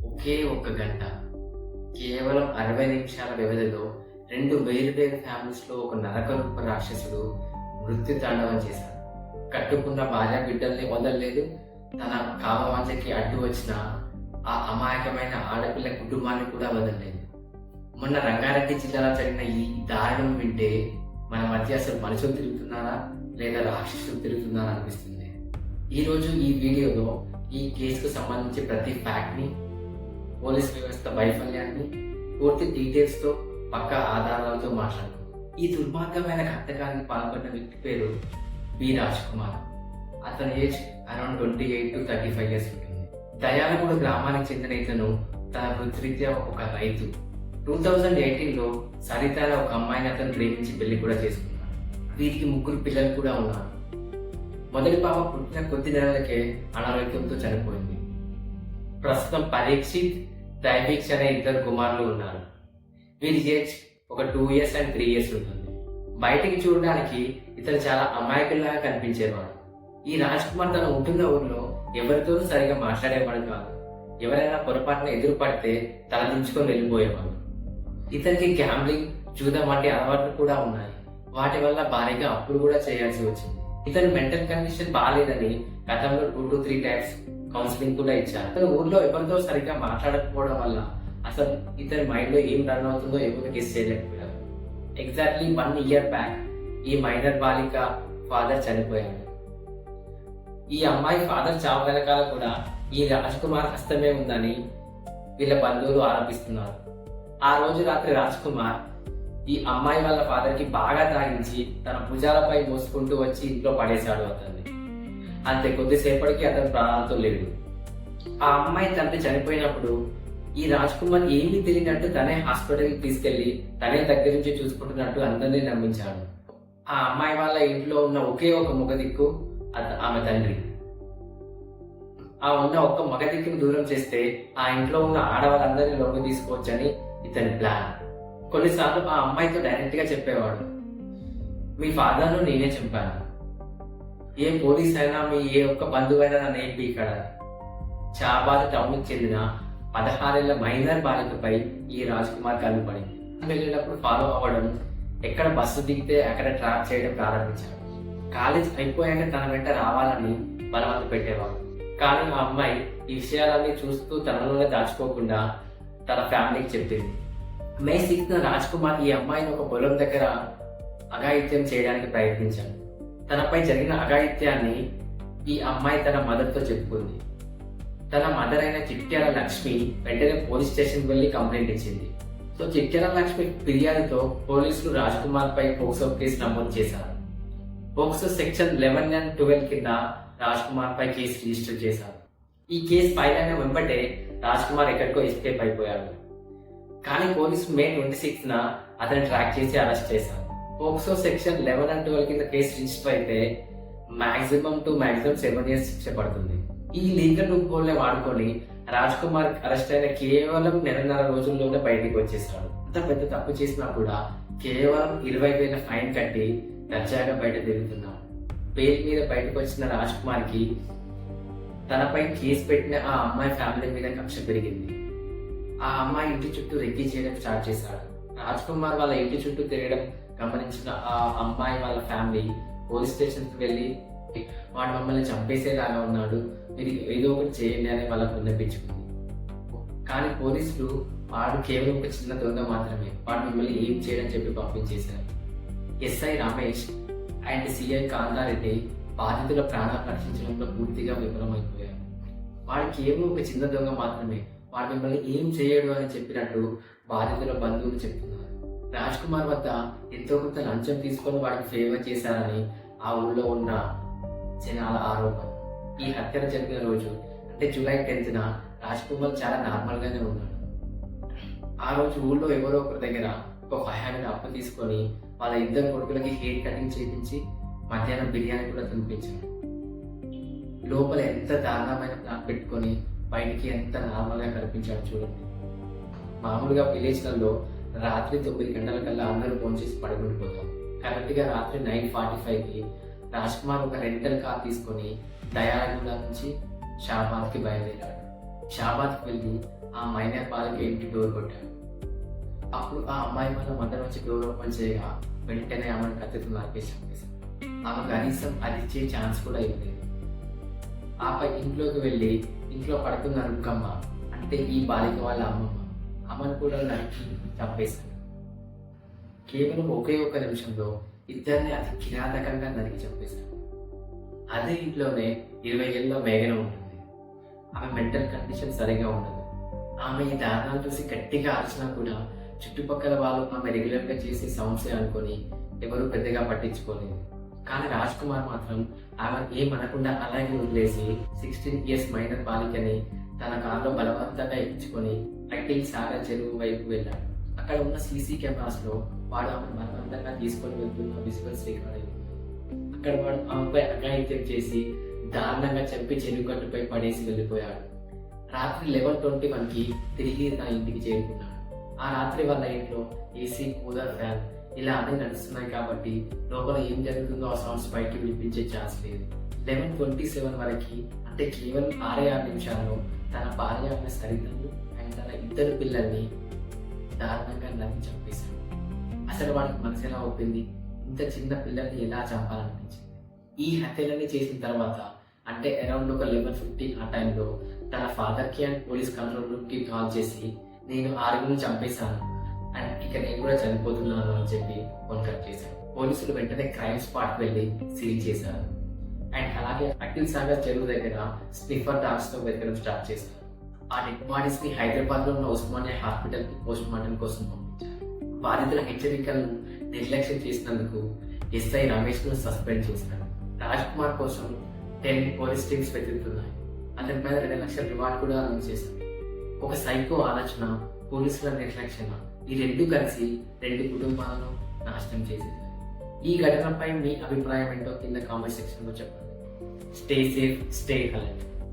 ఒకే ఒక్క గంట కేవలం 60 నిమిషాల వ్యవధిలో 2 వేరు ఫ్యామిలీస్లో ఒక నరకరూప రాక్షసుడు మృత్యు తాండవం చేశాడు. కట్టుకున్న భార్య బిడ్డల్ని వదలలేదు. తన కామవాంఛకి అడ్డు వచ్చిన ఆ అమాయకమైన ఆడపిల్ల కుటుంబాన్ని కూడా వదలలేదు. మొన్న రంగారెడ్డి జిల్లాలో జరిగిన ఈ దారుణం వింటే మన మధ్య అసలు మనుషులు తిరుగుతున్నారా లేదా రాక్షసులు తిరుగుతున్నారా అనిపిస్తుంది. ఈరోజు ఈ వీడియోలో ఈ కేసుకు సంబంధించి ప్రతి ఫ్యాక్ట్ని, పోలీస్ వ్యవస్థ వైఫల్యాన్ని, పూర్తి డీటెయిల్స్తో పక్కా ఆధారాలతో మాట్లాడుకుందాం. ఈ దుర్మార్గమైన ఘటకానికి పాల్పడిన వ్యక్తి పేరు బి రాజ్ కుమార్. అతని ఏజ్ అరౌండ్ 28 to 35 years ఉంటుంది. దయాలగూడ గ్రామానికి చెందిన ఇతను తన వృత్తిరీత్యా ఒక రైతు. 2018లో సరిత అనే ఒక అమ్మాయిని అతను ప్రేమించి పెళ్లి కూడా చేసుకున్నాడు. వీరికి 3 పిల్లలు కూడా ఉన్నారు. మొదటి పాప పుట్టిన కొద్ది నెలలకే అనారోగ్యంతో చనిపోయింది. ప్రస్తుతం పరీక్షిత్, దైవీక్ష అనే 2 కుమారులు ఉన్నారు. వీరి ఏజ్ ఒక 2 years and 3 years ఉంటుంది. బయటికి చూడడానికి ఇతను చాలా అమాయకుల్లాగా కనిపించేవాడు. ఈ రాజ్ కుమార్ తను ఉంటున్న ఊర్లో ఎవరితో సరిగా మాట్లాడేవాడు కాదు. ఎవరైనా పొరపాటున ఎదురు పడితే తలదించుకొని వెళ్ళిపోయేవాడు. ఇతనికి గ్యాంబ్లింగ్, జూదం వంటి అలవాట్లు కూడా ఉన్నాయి. వాటి వల్ల భారీగా అప్పులు కూడా చేయాల్సి వచ్చింది. ఇతని మెంటల్ కండిషన్ బాగాలేదని గతంలో 2 to 3 times కౌన్సిలింగ్ కూడా ఇచ్చారు. అతను ఊర్లో ఎవరితో సరిగ్గా మాట్లాడకపోవడం వల్ల అసలు ఇతని మైండ్ లో ఏం రన్ అవుతుందో ఎవరు గెస్ చేయలేకపోయారు. ఎగ్జాక్ట్లీ 1 year బ్యాక్ ఈ మైనర్ బాలిక ఫాదర్ చనిపోయాడు. ఈ అమ్మాయి ఫాదర్ చావు వెనకాల కూడా ఈ రాజ్ కుమార్ హస్తమే ఉందని వీళ్ళ బంధువులు ఆరోపిస్తున్నారు. ఆ రోజు రాత్రి రాజ్ కుమార్ ఈ అమ్మాయి వాళ్ళ ఫాదర్ కి బాగా తాగించి తన భుజాలపై మోసుకుంటూ వచ్చి ఇంట్లో పడేశాడు అతన్ని. అంతే, కొద్దిసేపటికి అతను ప్రాణాలతో లేడు. ఆ అమ్మాయి తండ్రి చనిపోయినప్పుడు ఈ రాజ్ కుమార్ ఏమీ తెలియనట్టు తనే హాస్పిటల్కి తీసుకెళ్లి తనే దగ్గర నుంచి చూసుకుంటున్నట్టు అందరినీ నమ్మించాడు. ఆ అమ్మాయి వాళ్ళ ఇంట్లో ఉన్న ఒకే ఒక మగ దిక్కు ఆమె తండ్రి. ఆ ఉన్న ఒక్క మగ దిక్కును దూరం చేస్తే ఆ ఇంట్లో ఉన్న ఆడవాళ్ళందరినీ లోకి తీసుకోవచ్చని ఇతని ప్లాన్. కొన్నిసార్లు ఆ అమ్మాయితో డైరెక్ట్ గా చెప్పేవాడు, మీ ఫాదర్ను నేనే చంపాను, ఏ పోలీస్ అయినా మీ ఏ ఒక్క బంధువైనా నన్ను ఏం పీకాడు. చాబాద్ టౌన్ కి చెందిన 16 ఏళ్ల మైనర్ బాలికపై ఈ రాజ్ కుమార్ కళ్ళు పడింది. వెళ్ళినప్పుడు ఫాలో అవ్వడం, ఎక్కడ బస్సు దిగితే అక్కడ ట్రాప్ చేయడం ప్రారంభించాడు. కాలేజ్ అయిపోయాక తన వెంట రావాలని బలవంత పెట్టేవాడు. కానీ ఆ అమ్మాయి ఈ విషయాలన్నీ చూస్తూ తనలోనే దాచుకోకుండా తన ఫ్యామిలీకి చెప్పింది. మే 6th రాజ్ కుమార్ ఈ అమ్మాయిని ఒక పొలం దగ్గర అఘాయిత్యం చేయడానికి ప్రయత్నించాడు. తనపై జరిగిన అఘాయిత్యాన్ని ఈ అమ్మాయి తన మదర్తో చెప్పుకుంది. తన మదర్ అయిన చిట్యాల లక్ష్మి వెంటనే పోలీస్ స్టేషన్ వెళ్లి కంప్లైంట్ ఇచ్చింది. సో చిట్యాల లక్ష్మి ఫిర్యాదుతో పోలీసులు రాజ్ కుమార్ పై పోక్సో కేసు నమోదు చేశారు. పోక్సో సెక్షన్ 11 and 12 కింద రాజ్ కుమార్ పై కేసు రిజిస్టర్ చేశారు. ఈ కేసు ఫైల్ అయిన వెంబటే రాజ్ కుమార్ ఎక్కడికో ఎస్కేప్ అయిపోయాడు. కానీ పోలీసులు మే 26న అతన్ని ట్రాక్ చేసి అరెస్ట్ చేశారు. పోక్సో సెక్షన్ 11 and 12 కింద కేసు రిజిస్టర్ అయితే మాక్సిమం 7 years శిక్ష పడుతుంది. ఈ లీగల్ లూప్ హోల్ ని వాడుకొని రాజ్ కుమార్ అరెస్ట్ అయిన కేవలం 1.5 రోజుల్లోనే బయటికి వచ్చేసాడు. అంత పెద్ద తప్పు చేసినా కూడా కేవలం 20,000 ఫైన్ కట్టి దర్జాగా బయట తిరుగుతున్నాడు. బెయిల్ మీద బయటకు వచ్చిన రాజ్ కుమార్ కి తనపై కేసు పెట్టిన ఆ అమ్మాయి ఫ్యామిలీ మీద కక్ష పెరిగింది. ఆ అమ్మాయి ఇంటి చుట్టూ రెక్కీ చేయడం స్టార్ట్ చేశాడు. రాజ్ కుమార్ వాళ్ళ ఇంటి చుట్టూ తిరగడం గమనించిన ఆ అమ్మాయి వాళ్ళ ఫ్యామిలీ పోలీస్ స్టేషన్ కి వెళ్ళి, వాడు మమ్మల్ని చంపేసేలాగా ఉన్నాడు, మీరు ఏదో ఒకటి చేయండి అని వాళ్ళకు విన్నపించుకుంది. కానీ పోలీసులు వాడు కేవలం ఒక చిన్న దొంగ మాత్రమే, వాడు మిమ్మల్ని ఏం చేయడం చెప్పి పంపించేశారు. SI Ramesh and CI Kantha Reddy బాధితుల ప్రాణాలు రక్షించడంలో పూర్తిగా విఫలమైపోయారు. వాడు కేవలం ఒక చిన్న దొంగ మాత్రమే, వాడు మిమ్మల్ని ఏం చేయడు అని చెప్పినట్టు బాధితుల బంధువులు చెప్తున్నారు. రాజ్ కుమార్ వద్ద ఎంతో కొంత లంచం తీసుకొని వాడికి ఫేవర్ చేశారని ఆ ఊళ్ళో ఉన్న జనాల ఆరోపణ. ఈ హత్యలు జరిగిన రోజు అంటే July 10th రాజ్ కుమార్ చాలా నార్మల్ గానే ఉన్నాడు. ఆ రోజు ఊళ్ళో ఎవరో ఒకరి దగ్గర ఒక 500 అప్పు తీసుకొని వాళ్ళ 2 కొడుకులకి హెయిర్ కటింగ్ చేయించి మధ్యాహ్నం బిర్యానీ కూడా తినిపించాడు. లోపల ఎంత దారుణమైన ప్లాన్ పెట్టుకొని బయటికి ఎంత నార్మల్ గా కనిపించాడు చూడండి. మామూలుగా విలేజ్లలో రాత్రి 9 గంటల కల్లా అందరూ ఫోన్ చేసి పడుకుండిపోతాం. కరెక్ట్ గా రాత్రి 9:45కి రాజ్ కుమార్ ఒక రెంటల్ కార్ తీసుకొని దయాలగూడ నుంచి షాబాద్కి బయలుదేరాడు. షాబాద్కి వెళ్ళి ఆ మైనర్ బాలిక ఇంటి డోర్ కొట్టాడు. అప్పుడు ఆ అమ్మాయి వాళ్ళ మదర్ వచ్చి డోర్ ఓపెన్ చేయగా వెంటనే ఆమెను కత్తితో నరికేసి చంపేశాడు. ఆమె కనీసం అది ఇచ్చే ఛాన్స్ కూడా ఇవ్వలేదు. ఆపై ఇంట్లోకి వెళ్ళి ఇంట్లో పడుతున్న రుక్కమ్మ అంటే ఈ బాలిక వాళ్ళ అమ్మమ్మ ఆమెను కూడా నరికి చంపేశాడు. కేవలం ఒకే ఒక్క నిమిషంలో ఇద్దరిని అతి కిరాతకంగా నరికి చంపేశాడు. అదే ఇంట్లోనే 20 ఏళ్ళ మేఘన ఉంటుంది. ఆమె మెంటల్ కండిషన్ సరిగా ఉండదు. ఆమె ఈ దారుణాలు చూసి గట్టిగా అరిచినా కూడా చుట్టుపక్కల వాళ్ళు ఆమె రెగ్యులర్గా చేసే సౌండ్సే అనుకొని ఎవరు పెద్దగా పట్టించుకోలేదు. కానీ రాజ్ కుమార్ మాత్రం ఆమె ఏమనకుండా అలాగే వదిలేసి 16 ఇయర్స్ మైనర్ బాలికని తన కారులో బలవంతంగా ఎక్కించుకొని అఖిల్ సాగర్ చెరువు వైపు వెళ్ళాడు. అక్కడ ఉన్న సీసీ కెమెరాస్ లో వాడు ఆమె బలవంతంగా తీసుకొని వెళ్తున్న విజువల్స్ రికార్డ్ అయ్యింది. అక్కడ వాడు ఆమెపై అఘాయిత్యం చేసి దారుణంగా చంపి చెరువు గట్టుపై పడేసి వెళ్ళిపోయాడు. రాత్రి 11:21కి తిరిగి తన ఇంటికి చేరుకున్నాడు. ఆ రాత్రి వాళ్ళ ఇంట్లో ఏసీ, కూలర్, ఫ్యాన్ ఇలా అన్నీ నడుస్తున్నాయి కాబట్టి లోపల ఏం జరుగుతుందో ఆ సౌండ్స్ బయటకు వినిపించే ఛాన్స్ లేదు. 11:27 వరకు అంటే కేవలం 6 నిమిషాల్లో తన భార్య అయిన సరితను అండ్ తన 2 పిల్లల్ని దారుణంగా నరికి చంపేశాడు. అసలు వాడికి మనసు ఎలా ఒప్పింది? ఇంత చిన్న పిల్లల్ని ఎలా చంపాలనిపించింది? ఈ హత్యలన్నీ చేసిన తర్వాత అంటే అరౌండ్ ఒక 11:50 ఆ టైంలో తన ఫాదర్కి అండ్ పోలీస్ కంట్రోల్ రూమ్కి కాల్ చేసి నేను 6 చంపేశాను అండ్ ఇక నేను కూడా చనిపోతున్నాను అని చెప్పి ఫోన్ కట్ చేశాడు. పోలీసులు వెంటనే క్రైమ్ స్పాట్ వెళ్ళి సీల్ చేశారు. అండ్ అలాగే అఖిల్ సాగర్ చెరువు దగ్గర స్నిఫర్ డాగ్స్ తో వెతకడం స్టార్ట్ చేశారు. ఆ డెడ్ బాడీస్ ని హైదరాబాద్ లో ఉన్న ఉస్మానియా హాస్పిటల్ కి పోస్ట్ మార్టం కోసం పంపించారు. బాధితుల హెచ్చరికలను నిర్లక్ష్యం చేసినందుకు ఎస్ఐ రమేష్ ను సస్పెండ్ చేశారు. రాజ్ కుమార్ కోసం 10 పోలీస్ టీమ్స్ వెతుకుతున్నాయి. అతని పైన 2 లక్షల రివార్డ్ కూడా అనౌన్స్ చేశారు. ఒక సైకో ఆలోచన, పోలీసుల నిర్లక్ష్యం ఈ రెండు కలిసి 2 కుటుంబాలను నాశనం చేసేసారు. ఈ ఘటనపై మీ అభిప్రాయం ఏంటో కింద కామెంట్ సెక్షన్ లో చెప్పండి. Stay safe, stay alert.